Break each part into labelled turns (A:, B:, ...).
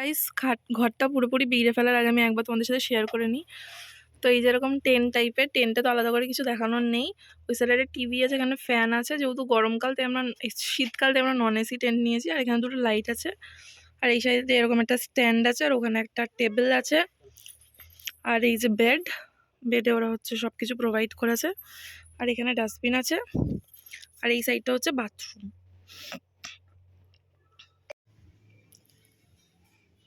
A: Guys ঘরটা পুরোপুরি বিগড়ে ফেলার আগে আমি একবার তোমাদের সাথে শেয়ার করে নিই। তো এই যেরকম টেন্ট টাইপের, টেন্টে তো আলাদা করে কিছু দেখানোর নেই। ওই সাইডে টিভি আছে, এখানে ফ্যান আছে, যেহেতু গরমকাল তাই আমরা শীতকাল তাই আমরা নন এসি টেন্ট নিয়েছি। আর এখানে দুটো লাইট আছে, আর এই সাইডে এরকম একটা স্ট্যান্ড আছে, আর ওখানে একটা টেবিল আছে, আর এই যে বেডে ওরা হচ্ছে সব কিছু প্রোভাইড করেছে। আর এখানে ডাস্টবিন আছে, আর এই সাইডটা হচ্ছে bathroom.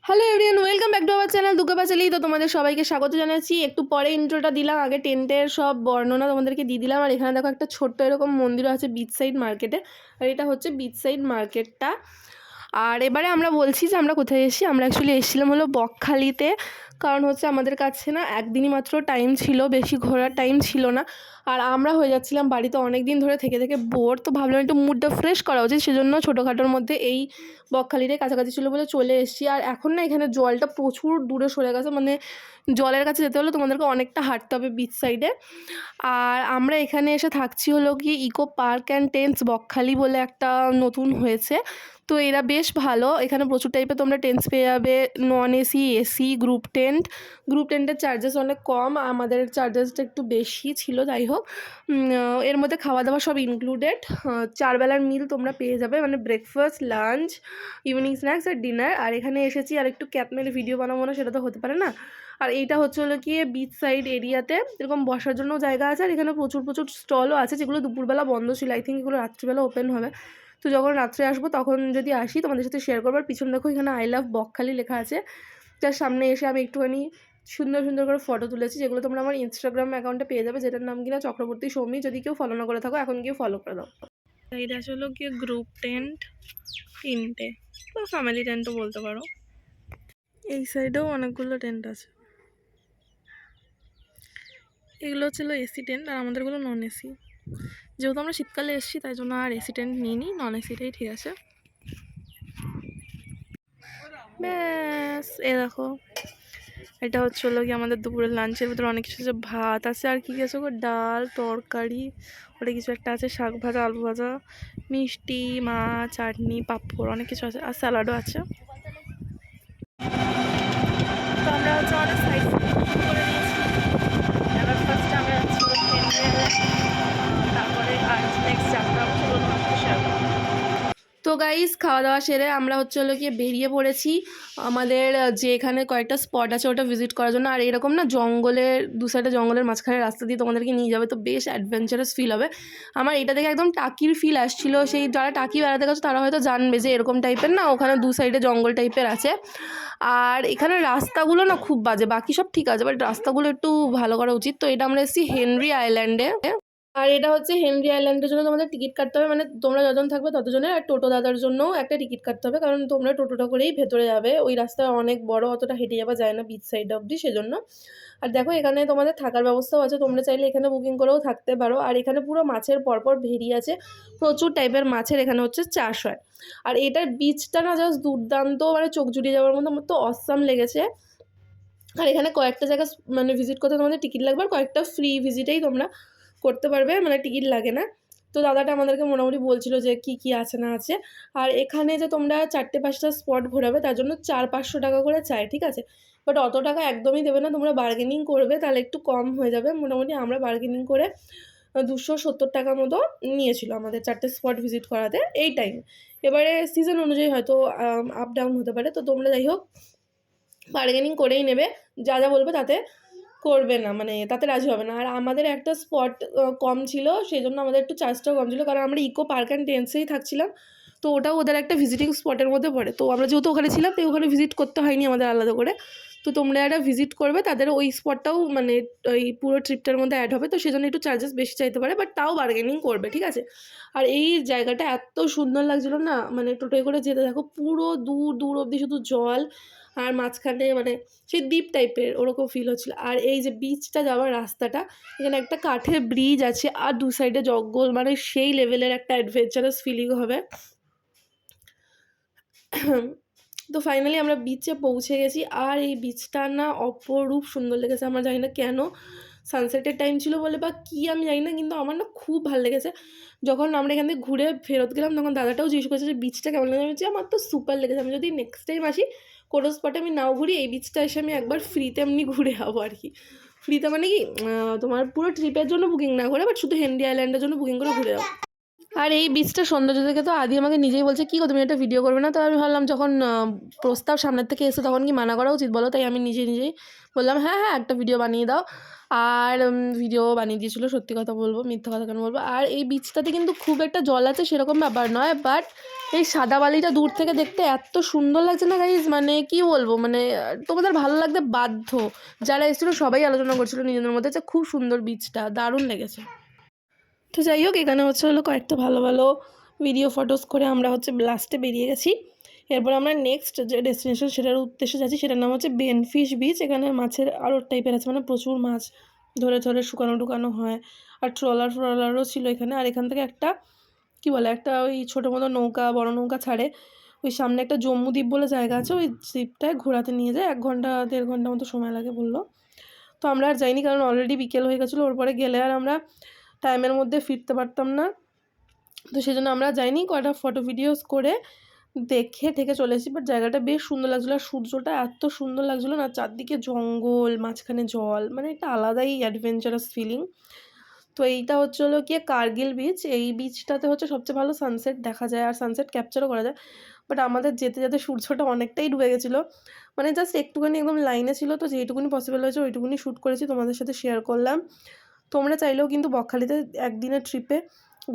A: Hello everyone, welcome back to our channel Durga Panchali. তো তোমাদের সবাইকে স্বাগত জানাচ্ছি। একটু পরে ইন্ট্রোটা দিলাম, আগে টেন্টের সব বর্ণনা তোমাদেরকে দিয়ে দিলাম। আর এখানে দেখো একটা ছোট্ট এরকম মন্দির আছে বিচ সাইড মার্কেটে, আর এটা হচ্ছে বিচ সাইড মার্কেটটা। আর এবারে আমরা বলছি যে আমরা কোথায় এসেছি। আমরা অ্যাকচুয়ালি এসেছিলাম হলো বকখালিতে, কারণ হচ্ছে আমাদের কাছে না একদিনই মাত্র টাইম ছিল, বেশি ঘোরার টাইম ছিল না। আর আমরা হয়ে যাচ্ছিলাম বাড়িতে অনেক দিন ধরে থেকে থেকে বোর, তো ভাবলাম একটু মুডটা ফ্রেশ করা উচিত, সেজন্য ছোটোখাটোর মধ্যে এই বকখালিটাই কাছাকাছি ছিল বলে চলে এসেছি। আর এখন না এখানে জলটা প্রচুর দূরে সরে গেছে, মানে জলের কাছে যেতে হলে তোমাদেরকে অনেকটা হাঁটতে হবে বিচ সাইডে। আর আমরা এখানে এসে থাকছি হলো কি eco park and tents Bakkhali বলে একটা নতুন হয়েছে। তো এরা বেশ ভালো, এখানে প্রচুর টাইপের তোমরা টেন্টস পেয়ে যাবে, নন এসি, এসি, গ্রুপ টেন্টের চার্জেস অনেক কম, আমাদের চার্জেসটা একটু বেশি ছিল। যাই হোক, এর মধ্যে খাওয়া দাওয়া সব ইনক্লুডেড, 4 বেলার মিল তোমরা পেয়ে যাবে, মানে ব্রেকফাস্ট, লাঞ্চ, ইভিনিং স্ন্যাক্স আর ডিনার। আর এখানে এসেছি আর একটু ক্যাপ মেরে ভিডিও বানাবো না, সেটা তো হতে পারে না। আর এইটা হচ্ছে হলো কি বিচ সাইড এরিয়াতে এরকম বসার জন্য জায়গা আছে, আর এখানে প্রচুর প্রচুর স্টলও আছে, যেগুলো দুপুরবেলা বন্ধ ছিল। আই থিঙ্ক এগুলো রাত্রিবেলা ওপেন হবে। তো যখন রাত্রে আসবো তখন যদি আসি তোমাদের সাথে শেয়ার করবার। পিছনে দেখো এখানে আই লাভ বকখালি লেখা আছে, যার সামনে এসে আমি একটুখানি সুন্দর সুন্দর করে ফটো তুলেছি, যেগুলো তোমরা আমার ইনস্টাগ্রাম অ্যাকাউন্টে পেয়ে যাবে, যেটার নাম কিনা চক্রবর্তী সৌমি। যদি কেউ ফলো না করে থাকো এখন গিয়ে ফলো করে দাও। এটা হলো গিয়ে গ্রুপ টেন্ট 3টে, বা ফ্যামিলি টেন্টও বলতে পারো। এই সাইডেও অনেকগুলো টেন্ট আছে, এগুলো হচ্ছিল এসি টেন্ট, আর আমাদেরগুলো নন এসি। যেহেতু আমরা শীতকালে এসেছি তাই জন্য আর এসি টেন্ট নিইনি, নন এসিটাই ঠিক আছে। ব্যাস, দেখো এটা হচ্ছে হলো কি আমাদের দুপুরের লাঞ্চের ভিতরে অনেক কিছু আছে, ভাত আছে, আর কী কী আছে, ডাল, তরকারি, ওটা কিছু একটা আছে, শাক ভাজা, আলু ভাজা, মিষ্টি, মাছ, চাটনি, পাঁপড়, অনেক কিছু আছে, আর স্যালাডও আছে। তো আমরা হচ্ছে অনেক সাইড করে নিয়েছি। এবার ফার্স্টে আমরা যাচ্ছি তারপরে আর নেক্সট যাত্রা শেয়ার করবো। তো গাইস, খাওয়া দাওয়া সেরে আমরা হচ্ছে হলো গিয়ে বেরিয়ে পড়েছি আমাদের যে এখানে কয়েকটা স্পট আছে ওটা ভিজিট করার জন্য। আর এরকম না জঙ্গলের দু সাইডে, জঙ্গলের মাঝখানে রাস্তা দিয়ে তোমাদেরকে নিয়ে যাবে, তো বেশ অ্যাডভেঞ্চারাস ফিল হবে। আমার এটা দেখে একদম টাকির ফিল আসছিল। সেই যারা টাকি বেড়াতে গেছো তারা হয়তো জানবে যে এরকম টাইপের না ওখানে দু সাইডে জঙ্গল টাইপের আছে। আর এখানে রাস্তাগুলো না খুব বাজে, বাকি সব ঠিক আছে, বাট রাস্তাগুলো একটু ভালো করা উচিত। তো এটা আমরা এসেছি হেনরি আইল্যান্ডে। আর এটা হচ্ছে হেনরি আইল্যান্ডের জন্য তোমাদের টিকিট কাটতে হবে, মানে তোমরা যতজন থাকবে ততজনের। আর টোটো দাদার জন্যও একটা টিকিট কাটতে হবে, কারণ তোমরা টোটোটা করেই ভেতরে যাবে, ওই রাস্তা অনেক বড়, অতটা হেঁটে যাওয়া যায় না বিচ সাইড অবধি, সেজন্য। আর দেখো এখানে তোমাদের থাকার ব্যবস্থাও আছে, তোমরা চাইলে এখানে বুকিং করেও থাকতে পারো। আর এখানে পুরো মাছের পরপর ভেরি আছে, প্রচুর টাইপের মাছের এখানে হচ্ছে চাষ হয়। আর এটার বিচটা না জাস্ট দুর্দান্ত, মানে চোখ জুড়িয়ে যাওয়ার মতো, আমার তো অসাম লেগেছে। আর এখানে কয়েকটা জায়গা মানে ভিজিট করতে তোমাদের টিকিট লাগবে, আর কয়েকটা ফ্রি ভিজিটেই তোমরা করতে পারবে, মানে টিকিট লাগে না। তো দাদাটা আমাদেরকে মোটামুটি বলছিল যে কি কি আছে না আছে। আর এখানে যে তোমরা 4-5টা স্পট ঘোরাবে তার জন্য 400-500 টাকা করে চাই, ঠিক আছে। বাট অত টাকা একদমই দেবে না, তোমরা বার্গেনিং করবে তাহলে একটু কম হয়ে যাবে। মোটামুটি আমরা বার্গেনিং করে 270 টাকা মতো নিয়েছিল আমাদের 4টে স্পট ভিজিট করাতে এই টাইম। এবারে সিজন অনুযায়ী হয়তো আপ ডাউন হতে পারে, তো তোমরা যাই হোক বার্গেনিং করেই নেবে, যা যা বলবে তাতে করবে না, মানে তাতে রাজি হবে না। আর আমাদের একটা স্পট কম ছিল, সেই জন্য আমাদের একটু চার্জটাও কম ছিল, কারণ আমরা ইকো পার্ক অ্যান্ড টেন্টসেই থাকছিলাম, তো ওটাও ওদের একটা ভিজিটিং স্পটের মধ্যে পড়ে। তো আমরা যেহেতু ওখানে ছিলাম তাই ওখানে ভিজিট করতে হয়নি আমাদের আলাদা করে। তো তোমরা একটা ভিজিট করবে তাদের ওই স্পটটাও মানে ওই পুরো ট্রিপটার মধ্যে অ্যাড হবে, তো সেজন্য একটু চার্জেস বেশি চাইতে পারে, বাট তাও বার্গেনিং করবে, ঠিক আছে। আর এই জায়গাটা এত সুন্দর লাগছিল না, মানে টোটোয় করে যেতে দেখো পুরো দূর দূর অবধি শুধু জল, আর মাঝখানে মানে সেই দ্বীপ টাইপের ওরকম ফিল হচ্ছিলো। আর এই যে বিচটা যাওয়ার রাস্তাটা, এখানে একটা কাঠের ব্রিজ আছে, আর দু সাইডে জঙ্গল, মানে সেই লেভেলের একটা অ্যাডভেঞ্চারাস ফিলিং হবে। তো ফাইনালি আমরা বিচে পৌঁছে গেছি, আর এই বিচটা না অপরূপ সুন্দর লেগেছে। আমার জানি না কেন, সানসেটের টাইম ছিল বলে বা কি আমি জানি না, কিন্তু আমার না খুব ভালো লেগেছে। যখন আমরা এখান থেকে ঘুরে ফেরত গেলাম তখন দাদাটাও জিজ্ঞেস করেছে যে বিচটা কেমন লেগেছে। আমার তো সুপার লেগেছে, আমি যদি নেক্সট টাইম আসি কোনো স্পটে আমি নাও ঘুরি, এই বিচটা এসে আমি একবার ফ্রিতে এমনি ঘুরে যাবো আর কি। ফ্রিতে মানে কি তোমার পুরো ট্রিপের জন্য বুকিং না করে, বাট শুধু হেনরি আইল্যান্ডের জন্য বুকিং করে ঘুরে যাবো। আর এই বিচটা সৌন্দর্য দেখে তো আদি আমাকে নিজেই বলছে কী গো তুমি একটা ভিডিও করবে না? তো আমি ভাবলাম যখন প্রস্তাব সামনের থেকে এসে তখন কি মানা করা উচিত বলো, তাই আমি নিজেই বললাম হ্যাঁ হ্যাঁ একটা ভিডিও বানিয়ে দাও। আর ভিডিও বানিয়ে দিয়েছিলো, সত্যি কথা বলবো, মিথ্যা কথা কেন বলবো। আর এই বিচটাতে কিন্তু খুব একটা জল আছে সেরকম ব্যাপার নয়, বাট এই সাদা বালিটা দূর থেকে দেখতে এত সুন্দর লাগছে না গাইজ, মানে কি বলবো, মানে তোমাদের ভালো লাগতে বাধ্য। যারা এসেছিলো সবাই আলোচনা করছিল নিজেদের মধ্যে যে খুব সুন্দর বিচটা, দারুণ লেগেছে। তো যাই হোক, এখানে হলো কয়েকটা ভালো ভালো ভিডিও ফটোস করে আমরা লাস্টে বেরিয়ে গেছি। এরপর আমরা নেক্সট যে ডেস্টিনেশন সেটার উদ্দেশ্যে যাচ্ছি, সেটার নাম হচ্ছে বেনফিশ বিচ। এখানে মাছের আরও টাইপের আছে, মানে প্রচুর মাছ ধরে শুকানো হয়। আর ট্রলারও ছিল এখানে। আর এখান থেকে একটা কি বলে, একটা ওই ছোটো মতো নৌকা, বড় নৌকা ছাড়ে। ওই সামনে একটা জম্মু দ্বীপ বলে জায়গা আছে, ওই দ্বীপটায় ঘোরাতে নিয়ে যায়। 1 ঘন্টা 1.5 ঘন্টা মতো সময় লাগে বললো। তো আমরা আর যাইনি, কারণ অলরেডি বিকেল হয়ে গেছিলো। ওর পরে গেলে আর আমরা টাইমের মধ্যে ফিরতে পারতাম না। তো সেই জন্য আমরা যাইনি, কয়টা ফটো ভিডিওস করে দেখে ঠেকে চলে এসেছি। বাট জায়গাটা বেশ সুন্দর লাগছিলো, আর সূর্যটা এত সুন্দর লাগছিলো না, চারদিকে জঙ্গল, মাঝখানে জল, মানে একটা আলাদাই অ্যাডভেঞ্চারাস ফিলিং। তো এইটা হলো গিয়ে কার্গিল বিচ। এই বিচটাতে সবচেয়ে ভালো সানসেট দেখা যায়, আর সানসেট ক্যাপচারও করা যায়। বাট আমাদের যেতে যেতে সূর্যটা অনেকটাই ডুবে গেছিলো, মানে জাস্ট একটুখানি একদম লাইনে ছিল। তো যেইটুকুনি পসিবল হয়েছে ওইটুকুনি শ্যুট করেছি, তোমাদের সাথে শেয়ার করলাম। তোমরা চাইলেও কিন্তু বকখালিতে একদিনের ট্রিপে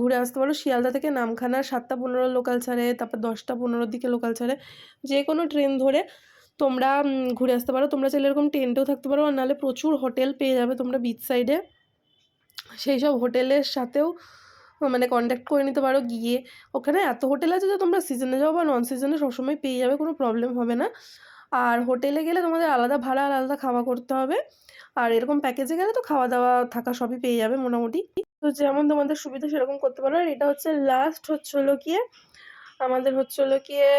A: ঘুরে আসতে পারো। শিয়ালদা থেকে নামখানা 7টা 15 লোকাল ছাড়ে, তারপর 10টা 15 দিকে লোকাল ছাড়ে। যে কোনো ট্রেন ধরে তোমরা ঘুরে আসতে পারো। তোমরা চাইলে এরকম টেন্টেও থাকতে পারো, আর নাহলে প্রচুর হোটেল পেয়ে যাবে তোমরা বিচ সাইডে। সেই সব হোটেলের সাথেও মানে কন্ট্যাক্ট করে নিতে পারো গিয়ে। ওখানে এত হোটেল আছে যে তোমরা সিজনে যাও বা নন সিজনে সবসময় পেয়ে যাবে, কোনো প্রবলেম হবে না। আর হোটেলে গেলে তোমাদের আলাদা ভাড়া আর আলাদা খাওয়া করতে হবে। আর এরকম প্যাকেজে গেলে তো খাওয়া দাওয়া থাকা সবই পেয়ে যাবে মোটামুটি। তো যেমন তোমাদের সুবিধা সেরকম করতে পারো। আর এটা লাস্ট হলো গিয়ে আমাদের হলো গিয়ে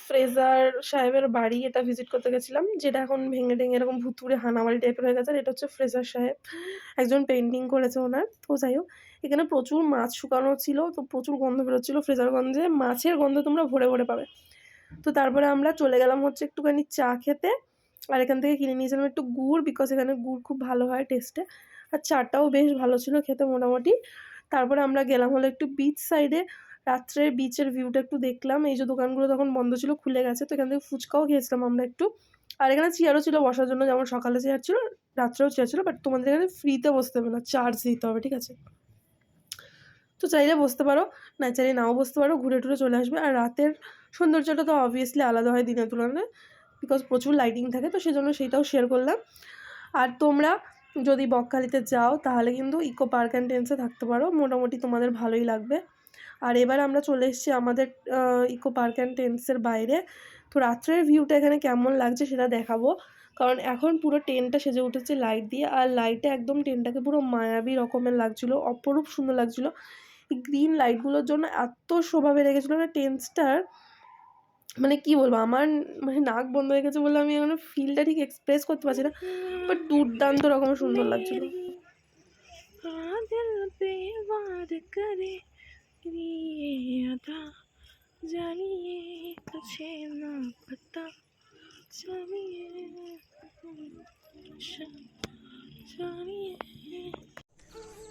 A: ফ্রেজার সাহেবের বাড়ি, এটা ভিজিট করতে গেছিলাম, যেটা এখন ভেঙে টেঙে এরকম ভুতুড়ে হানাবাড়ি টাইপের হয়ে গেছে। আর এটা ফ্রেজার সাহেব, একজন পেন্টিং করেছে ওনার। তো যাই হোক, এখানে প্রচুর মাছ শুকানো ছিল, তো প্রচুর গন্ধ বেরোচ্ছিলো। ফ্রেজারগঞ্জে মাছের গন্ধ তোমরা ভরে ভরে পাবে। তো তারপরে আমরা চলে গেলাম একটুখানি চা খেতে। আর এখান থেকে কিনে নিয়েছিলাম একটু গুড়, বিকজ এখানে গুড় খুব ভালো হয় টেস্টে। আর চাটাও বেশ ভালো ছিল খেতে মোটামুটি। তারপরে আমরা গেলাম একটু বিচ সাইডে, রাত্রের বিচের ভিউটা একটু দেখলাম। এই যে দোকানগুলো তখন বন্ধ ছিল, খুলে গেছে। তো এখান থেকে ফুচকাও খেয়েছিলাম আমরা একটু। আর এখানে চেয়ারও ছিল বসার জন্য, যেমন সকালে চেয়ার ছিল, রাত্রেও চেয়ার ছিল। বাট তোমাদের এখানে ফ্রিতে বসতে হবে না, চার্জ দিতে হবে, ঠিক আছে? তো চাইলে বসতে পারো, না চাইলে নাও বসতে পারো, ঘুরে টুরে চলে আসবে। আর রাতের সৌন্দর্যটা তো অবভিয়াসলি আলাদা হয় দিনের তুলনায়, বিকজ প্রচুর লাইটিং থাকে। তো সেজন্য সেইটাও শেয়ার করলাম। আর তোমরা যদি বকখালিতে যাও তাহলে কিন্তু ইকো পার্ক অ্যান্ড টেন্সে থাকতে পারো, মোটামুটি তোমাদের ভালোই লাগবে। আর এবার আমরা চলে এসেছি আমাদের ইকো পার্ক অ্যান্ড টেন্সের বাইরে। তো রাত্রের ভিউটা এখানে কেমন লাগছে সেটা দেখাবো, কারণ এখন পুরো টেন্টটা সেজে উঠেছে লাইট দিয়ে। আর লাইটে একদম টেন্টটাকে পুরো মায়াবী রকমের লাগছিলো, অপরূপ সুন্দর লাগছিলো। এই গ্রিন লাইটগুলোর জন্য এত শোভা বেড়ে গেছিলো না টেন্টসটার, মানে কি বলবো, আমার মানে নাক বন্ধ হয়ে গেছে বলে আমি এখন ফিলটা ঠিক এক্সপ্রেস করতে পারছি না, বাট দুর্দান্ত রকমের সুন্দর লাগছিল।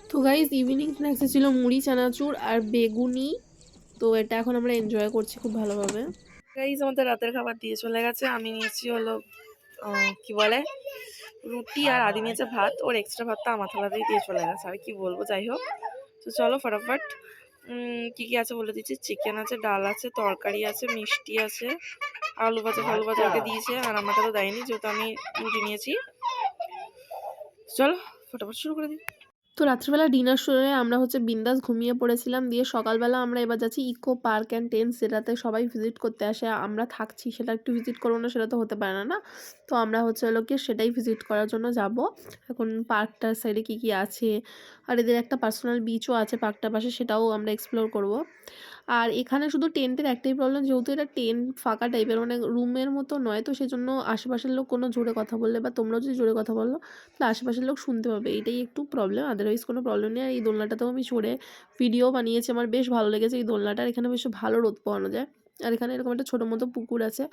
A: তো গাইজ ইভিনিং স্ন্যাক্সে ছিল মুড়ি, চানাচুর আর বেগুনি। তো এটা এখন আমরা এনজয় করছি খুব ভালোভাবে। গাইজ আমাদের রাতের খাবার দিয়ে চলে গেছে। আমি নিয়েছি কি বলে রুটি, আর আদি নিয়েছে ভাত। ওর এক্সট্রা ভাতটা আমার থালাতেই দিয়ে চলে গেছে, আর কি বলবো। যাই হোক, তো চলো ফটাফট কী কী আছে বলে দিচ্ছি। চিকেন আছে, ডাল আছে, তরকারি আছে, মিষ্টি আছে, আলু ভাজা ফালু ভাজা ওকে দিয়েছে, আর আমাকে তো দেয়নি যেহেতু আমি রুটি নিয়েছি। চলো ফটাফট শুরু করে দিই। তো রাত্রিবেলা ডিনার শুনে আমরা বিন্দাস ঘুমিয়ে পড়েছিলাম। দিয়ে সকালবেলা আমরা এবার যাচ্ছি ইকো পার্ক অ্যান্ড টেন্স, যেটাতে সবাই ভিজিট করতে আসে। আমরা থাকছি, সেটা একটু ভিজিট করবো না, সেটা তো হতে পারে না। তো আমরা কি সেটাই ভিজিট করার জন্য যাব। এখন পার্কটার সাইডে কী কী আছে, আর এদের একটা পার্সোনাল বিচও আছে পার্কটার পাশে, সেটাও আমরা এক্সপ্লোর করব। আর এখানে শুধু টেন্টের একটাই প্রবলেম, যেহেতু এটা টেন্ট ফাঁকা টাইপের, মানে রুমের মতো নয়। তো সেজন্য আশেপাশের লোক কোনো জোরে কথা বললে, বা তোমরাও যদি জোরে কথা বলো, তাহলে আশেপাশের লোক শুনতে পাবে, এইটাই একটু প্রবলেম। আদারওয়াইজ কোনো প্রবলেম নেই। আর এই দোলনাটাতেও আমি চড়ে ভিডিও বানিয়েছি, আমার বেশ ভালো লেগেছে এই দোলনাটার। এখানে বেশ ভালো রোদ পাওয়ানো যায়। আর এখানে এরকম একটা ছোটো মতো পুকুর আছে,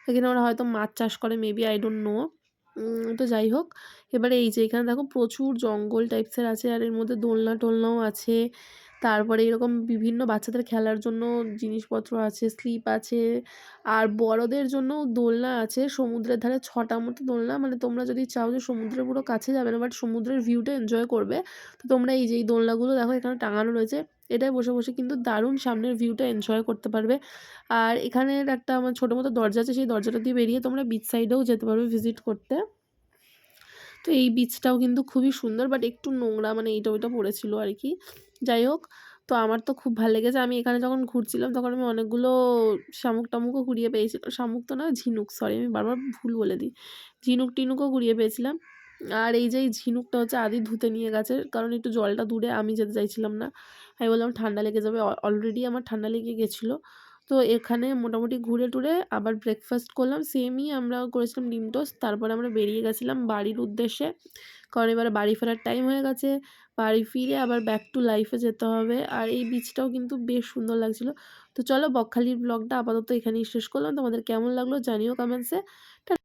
A: এখানে ওরা হয়তো মাছ চাষ করে, মেবি আই ডোন্ট নো। তো যাই হোক, এবারে এই যে এখানে দেখো প্রচুর জঙ্গল টাইপসের আছে, আর এর মধ্যে দোলনা টোলনাও আছে। তারপরে এরকম বিভিন্ন বাচ্চাদের খেলার জন্য জিনিসপত্র আছে, স্লিপ আছে, আর বড়দের জন্যও দোলনা আছে। সমুদ্রের ধারে 6টা মতো দোলনা, মানে তোমরা যদি চাও যে সমুদ্রের পুরো কাছে যাবে না, বাট সমুদ্রের ভিউটা এনজয় করবে, তো তোমরা এই যে এই দোলনাগুলো দেখো এখানে টাঙানো রয়েছে, এটায় বসে বসে কিন্তু দারুণ সামনের ভিউটা এনজয় করতে পারবে। আর এখানের একটা আমার ছোটো মতো দরজা আছে, সেই দরজাটা দিয়ে বেরিয়ে তোমরা বিচ সাইডেও যেতে পারবে ভিজিট করতে। তো এই বিচটাও কিন্তু খুবই সুন্দর, বাট একটু নোংরা, মানে এইটা ওইটা পড়েছিল আর কি। যাই হোক, তো আমার তো খুব ভালো লেগেছে। আমি এখানে যখন ঘুরছিলাম তখন আমি অনেকগুলো শামুক টামুকও কুড়িয়ে পেয়েছিলাম, শামুক তো না, ঝিনুক, সরি আমি বারবার ভুল বলে দিই, ঝিনুক টিনুকও কুড়িয়ে পেয়েছিলাম। আর এই যে এই ঝিনুকটা হচ্ছে আদি ধুতে নিয়ে গেছে, কারণ একটু জলটা দূরে, আমি যেতে চাইছিলাম না, আমি বললাম ঠান্ডা লেগে যাবে, অলরেডি আমার ঠান্ডা লেগে গেছিলো। তো এখানে মোটামুটি ঘুরে টুরে আবার ব্রেকফাস্ট করলাম, সেমই আমরা করেছিলাম ডিম টোস্ট। তারপরে আমরা বেরিয়ে গেছিলাম বাড়ির উদ্দেশ্যে, কারণ এবারে বাড়ি ফেরার টাইম হয়ে গেছে, বাড়ি ফিরে আবার ব্যাক টু লাইফে যেতে হবে। আর এই বিচটাও কিন্তু বেশ সুন্দর লাগছিলো। তো চলো, বকখালির ব্লগটা আপাতত এখানেই শেষ করলাম, তোমাদের কেমন লাগলো জানিও কমেন্টসে।